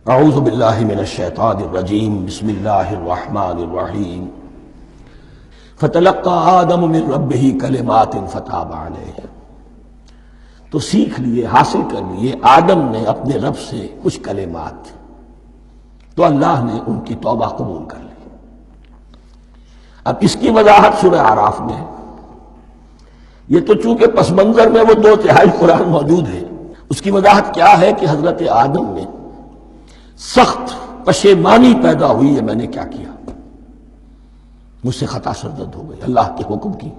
اعوذ باللہ من الشیطان الرجیم بسم اللہ الرحمن الرحیم فتلقى آدم من ربہ کلمات فتاب علیہ۔ تو سیکھ لیے، حاصل کر لیے آدم نے اپنے رب سے کچھ کلمات، تو اللہ نے ان کی توبہ قبول کر لی۔ اب اس کی وضاحت سورہ اعراف میں ہے۔ یہ تو چونکہ پس منظر میں وہ 2/3 قرآن موجود ہے، اس کی وضاحت کیا ہے کہ حضرت آدم نے سخت پشیمانی پیدا ہوئی ہے، میں نے کیا کیا، مجھ سے خطا سرزد ہو گئی، اللہ کے حکم کی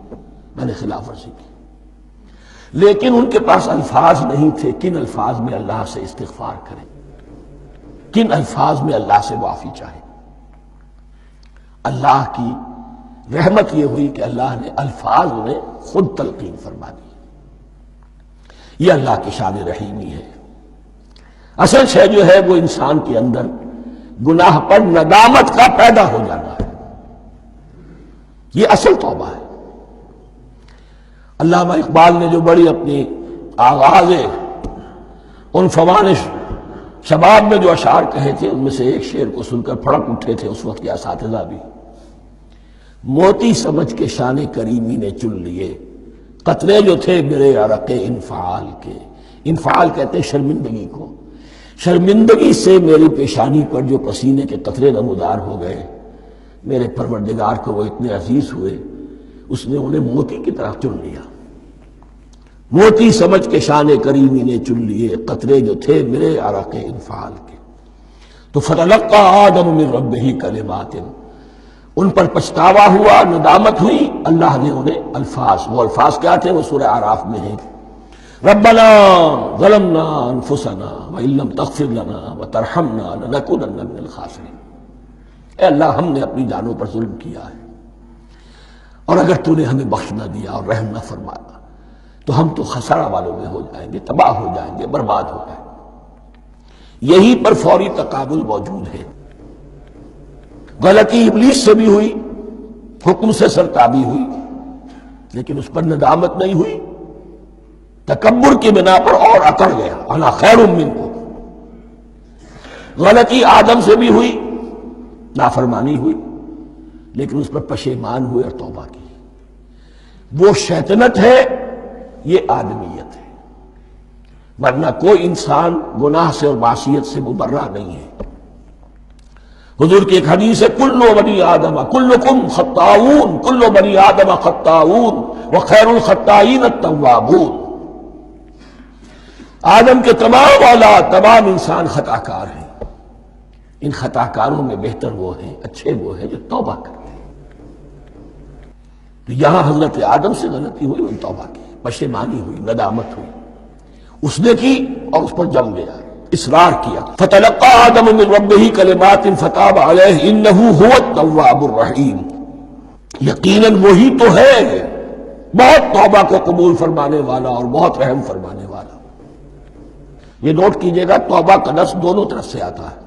میں نے خلاف ورزی کی۔ لیکن ان کے پاس الفاظ نہیں تھے کن الفاظ میں اللہ سے استغفار کریں، کن الفاظ میں اللہ سے معافی چاہیں۔ اللہ کی رحمت یہ ہوئی کہ اللہ نے الفاظ میں خود تلقین فرما دی۔ یہ اللہ کی شان رحیمی ہے۔ اصل شے جو ہے وہ انسان کے اندر گناہ پر ندامت کا پیدا ہو جانا ہے، یہ اصل توبہ ہے۔ علامہ اقبال نے جو بڑی اپنی آغاز عنفوان شباب میں جو اشعار کہے تھے، ان میں سے ایک شعر کو سن کر پھڑک اٹھے تھے اس وقت کے اساتذہ بھی۔ موتی سمجھ کے شان کریمی نے چن لیے، قطرے جو تھے میرے عرق انفعال کے۔ انفعال کہتے ہیں شرمندگی کو۔ شرمندگی سے میری پیشانی پر جو پسینے کے قطرے نمودار ہو گئے، میرے پروردگار کو وہ اتنے عزیز ہوئے، اس نے انہیں موتی کی طرح چن لیا۔ موتی سمجھ کے شان کریمی نے چن لیے، قطرے جو تھے میرے عرق انفعال کے۔ تو فتلقى آدم من ربہ کلمات، ان پر پچھتاوا ہوا، ندامت ہوئی، اللہ نے انہیں الفاظ، وہ الفاظ کیا تھے وہ سورہ اعراف میں ہیں۔ ربنا ظلمنا انفسنا وان لم تغفر لنا وترحمنا لنکونن من الخاسرین۔ اے اللہ، ہم نے اپنی جانوں پر ظلم کیا ہے، اور اگر تو نے ہمیں بخش نہ دیا اور رحم نہ فرمایا تو ہم تو خسارہ والوں میں ہو جائیں گے، تباہ ہو جائیں گے، برباد ہو جائیں گے۔ یہی پر فوری تقابل موجود ہے۔ غلطی ابلیس سے بھی ہوئی، حکم سے سرتابی ہوئی، لیکن اس پر ندامت نہیں ہوئی، تکبر کی بنا پر اور اکڑ گیا، انا خیر منکم۔ غلطی آدم سے بھی ہوئی، نافرمانی ہوئی، لیکن اس پر پشیمان ہوئے اور توبہ کی۔ وہ شیطنت ہے، یہ آدمیت ہے، ورنہ کوئی انسان گناہ سے اور معصیت سے مبرہ نہیں ہے۔ حضور کی ایک حدیث ہے، کل بنی آدم کلکم خطاؤون، کل بنی آدم خطاؤون وخیر الخطائین التوابون۔ آدم کے تمام اولاد، تمام انسان خطا کار ہیں، ان خطا کاروں میں بہتر وہ ہیں، اچھے وہ ہیں جو توبہ کرتے ہیں۔ تو یہاں حضرت آدم سے غلطی ہوئی، ان توبہ کی، پشیمانی ہوئی، ندامت ہوئی، اس نے کی اور اس پر جم گیا، اصرار کیا۔ فتلقى آدم من ربہ کلمات فتاب علیہ انہ هو التواب الرحیم۔ یقیناً وہی تو ہے بہت توبہ کو قبول فرمانے والا اور بہت رحم فرمانے والا۔ یہ نوٹ کیجئے گا، توبہ کا لفظ دونوں طرف سے آتا ہے،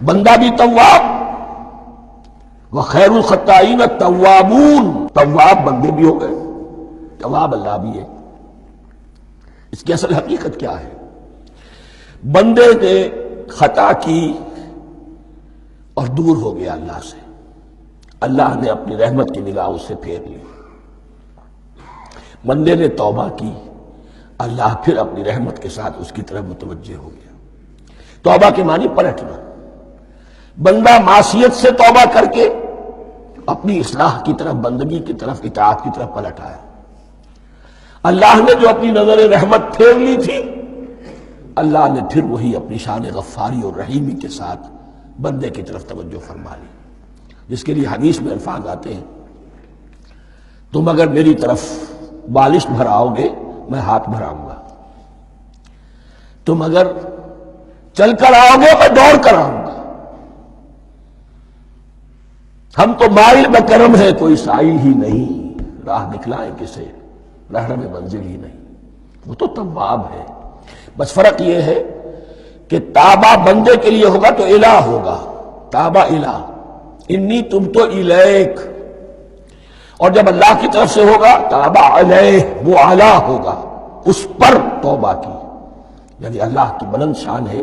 بندہ بھی تواب، وخیر الخطائین التوابون، تواب بندے بھی ہو گئے، تواب اللہ بھی ہے۔ اس کی اصل حقیقت کیا ہے؟ بندے نے خطا کی اور دور ہو گیا اللہ سے، اللہ نے اپنی رحمت کی نگاہ اس سے پھیر لی۔ بندے نے توبہ کی، اللہ پھر اپنی رحمت کے ساتھ اس کی طرف متوجہ ہو گیا۔ توبہ کے معنی پلٹنا۔ بندہ معصیت سے توبہ کر کے اپنی اصلاح کی طرف، بندگی کی طرف، اطاعت کی طرف پلٹ آیا۔ اللہ نے جو اپنی نظر رحمت پھیر لی تھی، اللہ نے پھر وہی اپنی شان غفاری اور رحیمی کے ساتھ بندے کی طرف توجہ فرما لی، جس کے لیے حدیث میں الفاظ آتے ہیں، تم اگر میری طرف بالشت بھراؤ گے میں ہاتھ بھراؤں گا، تم اگر چل کر آؤ گے میں دوڑ کر آؤں گا، ہم تو مائل بکرم ہے کوئی سائل ہی نہیں، راہ دکھلائیں کسے رہنم منزل ہی نہیں۔ وہ تو تواب ہے، بس فرق یہ ہے کہ تابہ بندے کے لیے ہوگا تو الہ ہوگا، تابہ الہ، انی تم تو الیک، اور جب اللہ کی طرف سے ہوگا تابہ علیہ، وہ اعلیٰ ہوگا، اس پر توبہ کی، یعنی اللہ کی بلند شان ہے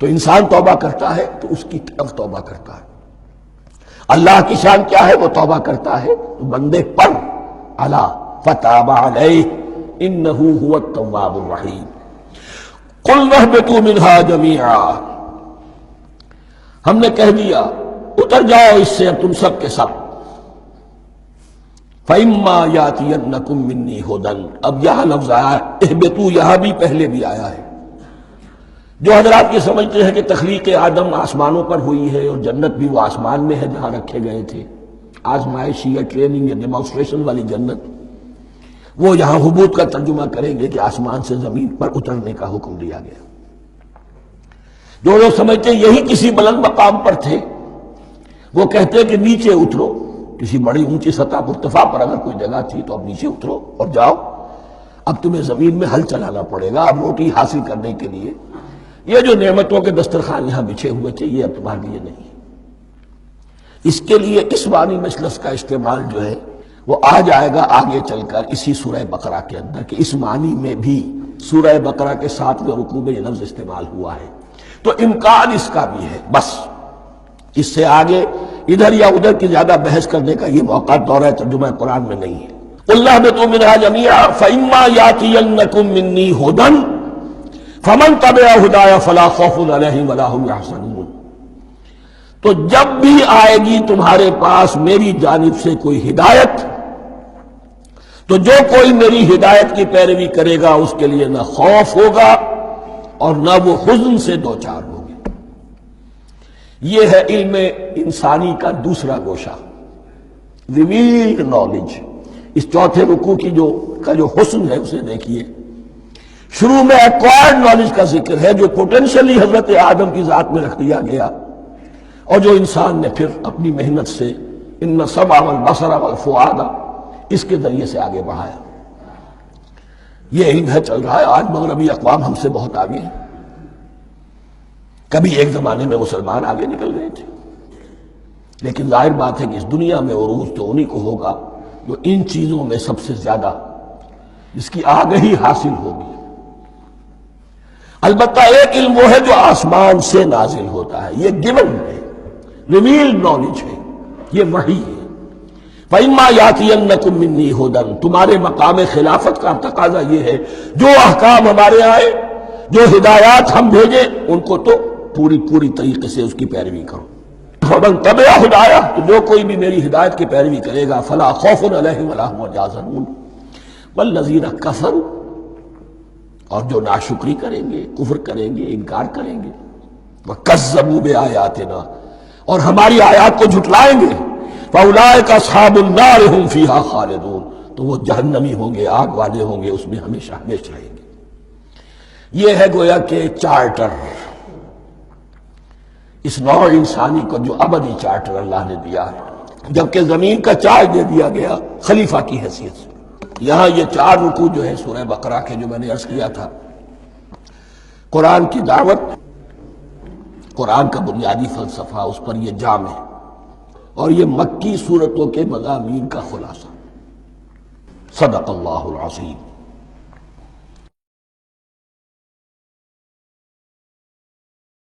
تو انسان توبہ کرتا ہے تو اس کی طرف توبہ کرتا ہے. اللہ کی شان کیا ہے؟ وہ توبہ کرتا ہے بندے پر. الا فتاب علیہ انہ هو التواب الرحیم. قلنا اہبطوا منها جميعا، ہم نے کہہ دیا اتر جاؤ اس سے اب تم سب کے سب. فَإِمَّا يَأْتِيَنَّكُم مِّنِّي هُدًى، اب یہاں لفظ آیا اہبطوا، یہاں بھی پہلے بھی آیا ہے. جو حضرات یہ سمجھتے ہیں کہ تخلیق آدم آسمانوں پر ہوئی ہے اور جنت بھی وہ آسمان میں ہے جہاں رکھے گئے تھے، آزمائشی یا ٹریننگ یا ڈیمانسٹریشن والی جنت، وہ یہاں حبوط کا ترجمہ کریں گے کہ آسمان سے زمین پر اترنے کا حکم دیا گیا. جو لوگ سمجھتے ہیں یہی کسی بلند مقام پر تھے، وہ کہتے ہیں کہ نیچے اترو، کسی بڑی اونچی سطح مرتفع پر اگر کوئی جگہ تھی تو اب نیچے اترو اور جاؤ، اب تمہیں زمین میں ہل چلانا پڑے گا اب روٹی حاصل کرنے کے لیے. یہ جو نعمتوں کے دسترخوان یہاں بچھے ہوئے تھے یہ اب تمہارے لیے نہیں. اس کے لیے اس معنی مجلس کا استعمال جو ہے وہ آ جائے گا آگے چل کر اسی سورہ بقرہ کے اندر، کہ اس معنی میں بھی سورہ بقرہ کے 7ویں رکوع میں یہ لفظ استعمال ہوا ہے. تو امکان اس کا بھی ہے، بس اس سے آگے ادھر یا ادھر کی زیادہ بحث کرنے کا یہ موقع دورہ ترجمہ قرآن میں نہیں ہے. قُلْ اهْبِطُوا مِنْهَا جَمِيعًا فَإِمَّا يَأْتِيَنَّكُم مِّنِّي هُدًى فَمَن تَبِعَ هُدَايَ فَلَا خَوْفٌ عَلَيْهِمْ وَلَا هُمْ يَحْزَنُونَ. تو جب بھی آئے گی تمہارے پاس میری جانب سے کوئی ہدایت، تو جو کوئی میری ہدایت کی پیروی کرے گا اس کے لیے نہ خوف ہوگا اور نہ وہ حزن سے دوچار ہوگے. یہ ہے علم انسانی کا دوسرا گوشہ، ریویلڈ نالج. اس چوتھے رکوع کی جو حسن ہے اسے دیکھیے. شروع میں ایکوائرڈ نالج کا ذکر ہے جو پوٹینشلی حضرت آدم کی ذات میں رکھ دیا گیا اور جو انسان نے پھر اپنی محنت سے ان السمع والبصر والفؤاد اس کے ذریعے سے آگے بڑھایا. یہ علم ہے چل رہا ہے. آج مغربی اقوام ہم سے بہت آگے ہیں. کبھی ایک زمانے میں مسلمان آگے نکل گئے تھے، لیکن ظاہر بات ہے کہ اس دنیا میں عروج تو انہی کو ہوگا جو ان چیزوں میں سب سے زیادہ جس کی آگہی حاصل ہوگی. البتہ ایک علم وہ ہے جو آسمان سے نازل ہوتا ہے، یہ گیون ہے، ریویلڈ نالج ہے، یہ وحی ہے. فَإِمَّا يَأْتِيَنَّكُم مِّنِّي هُدًى، تمہارے مقام خلافت کا تقاضا یہ ہے جو احکام ہمارے آئے، جو ہدایات ہم بھیجے، ان کو تو پوری طریقے سے اس کی پیروی کرو. فَمَن تَبِعَ هُدَايَ، تو جو کوئی بھی میری ہدایت کی پیروی کرے گا فَلَا خَوْفٌ عَلَيْهِمْ وَلَا هُمْ يَحْزَنُونَ. وَالَّذِينَ كَفَرُوا، اور جو ناشکری کریں گے، کفر کریں گے، انکار کریں گے، وَكَذَّبُوا بِآيَاتِنَا، اور ہماری آیات کو جھٹلائیں گے، فَأُولَٰئِكَ أَصْحَابُ النَّارِ هُمْ فِيهَا خَالِدُونَ، تو وہ جہنمی ہوں گے، آگ والے ہوں گے، اس میں ہمیشہ ہمیشہ رہیں گے. یہ ہے گویا کہ چارٹر، اس نوع انسانی کو جو ابدی چارٹر اللہ نے دیا ہے، جبکہ زمین کا چارج دے دیا گیا خلیفہ کی حیثیت سے. یہاں یہ 4 رکوع جو ہے سورہ بقرہ کے جو میں نے عرض کیا تھا، قرآن کی دعوت، قرآن کا بنیادی فلسفہ، اس پر یہ جام ہے، اور یہ مکی صورتوں کے مضامین کا خلاصہ. صدق اللہ العظیم.